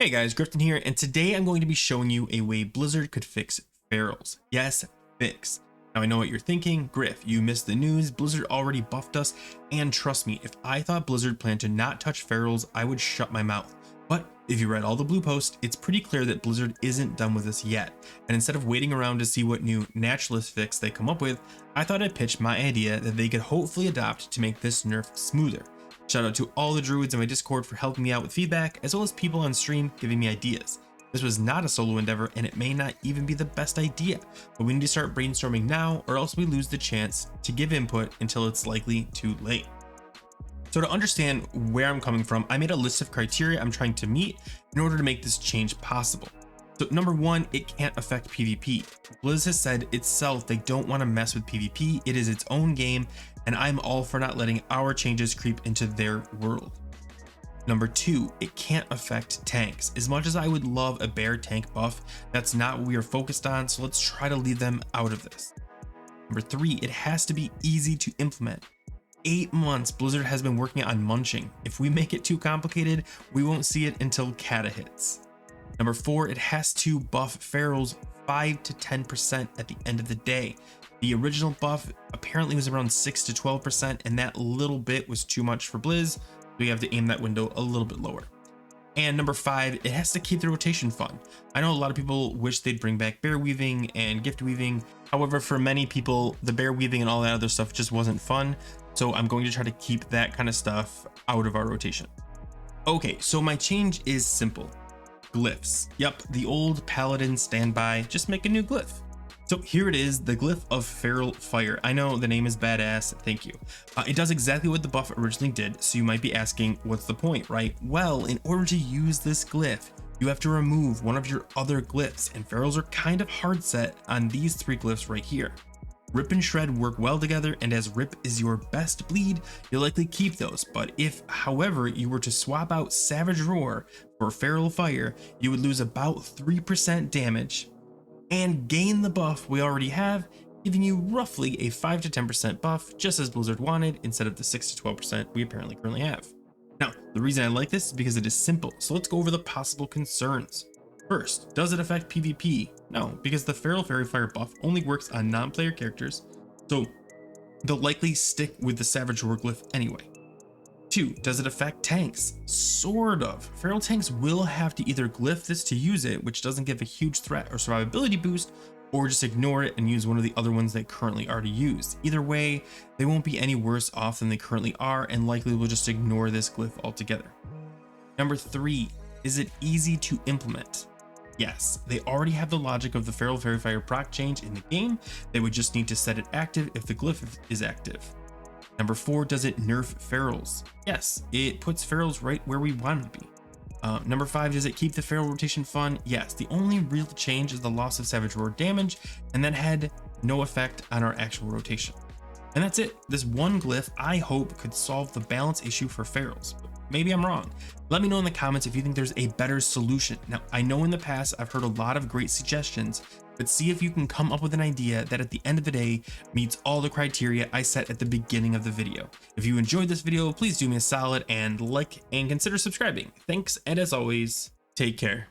Hey guys, Griffin here, and today I'm going to be showing you a way Blizzard could fix ferals. Yes, fix. Now I know what you're thinking, Griff, you missed the news, Blizzard already buffed us, and trust me, if I thought Blizzard planned to not touch ferals, I would shut my mouth. But if you read all the blue posts, it's pretty clear that Blizzard isn't done with this yet, and instead of waiting around to see what new naturalist fix they come up with, I thought I'd pitch my idea that they could hopefully adopt to make this nerf smoother. Shout out to all the druids in my Discord for helping me out with feedback, as well as people on stream giving me ideas. This was not a solo endeavor, and it may not even be the best idea, but we need to start brainstorming now, or else we lose the chance to give input until it's likely too late. So to understand where I'm coming from, I made a list of criteria I'm trying to meet in order to make this change possible. So number one, it can't affect PvP. Blizz has said itself they don't want to mess with PvP, it is its own game, and I'm all for not letting our changes creep into their world. Number two, it can't affect tanks. As much as I would love a bear tank buff, that's not what we are focused on, so let's try to leave them out of this. Number three, it has to be easy to implement. 8 months Blizzard has been working on munching. If we make it too complicated, we won't see it until Kata hits. Number four, it has to buff ferals 5 to 10% at the end of the day. The original buff apparently was around 6 to 12%, and that little bit was too much for Blizz, so we have to aim that window a little bit lower. And number five, it has to keep the rotation fun. I know a lot of people wish they'd bring back bear weaving and gift weaving. However, for many people, the bear weaving and all that other stuff just wasn't fun. So I'm going to try to keep that kind of stuff out of our rotation. Okay, so my change is simple. Glyphs. Yep, the old paladin standby, just make a new glyph. So here it is, the glyph of feral fire. I know the name is badass, thank you. It does exactly what the buff originally did, so you might be asking, what's the point, right? Well, in order to use this glyph, you have to remove one of your other glyphs, and ferals are kind of hard set on these 3 glyphs right here. Rip and Shred work well together, and as Rip is your best bleed, you'll likely keep those, but if, however, you were to swap out Savage Roar for Feral Fire, you would lose about 3% damage and gain the buff we already have, giving you roughly a 5 to 10% buff, just as Blizzard wanted, instead of the 6 to 12% we apparently currently have. Now, the reason I like this is because it is simple, so let's go over the possible concerns. First, does it affect PvP? No, because the Feral Fairy Fire buff only works on non-player characters, so they'll likely stick with the Savage Roar glyph anyway. 2, does it affect tanks? Sort of. Feral tanks will have to either glyph this to use it, which doesn't give a huge threat or survivability boost, or just ignore it and use one of the other ones they currently already use. Either way, they won't be any worse off than they currently are, and likely will just ignore this glyph altogether. Number 3, is it easy to implement? Yes, they already have the logic of the Feral Fairy Fire proc change in the game. They would just need to set it active if the glyph is active. Number 4, does it nerf ferals? Yes, it puts ferals right where we want them to be. Number 5, does it keep the feral rotation fun? Yes, the only real change is the loss of Savage Roar damage, and that had no effect on our actual rotation. And that's it. This one glyph, I hope, could solve the balance issue for ferals. Maybe I'm wrong. Let me know in the comments if you think there's a better solution. Now, I know in the past I've heard a lot of great suggestions, but see if you can come up with an idea that at the end of the day meets all the criteria I set at the beginning of the video. If you enjoyed this video, please do me a solid and like and consider subscribing. Thanks, and as always, take care.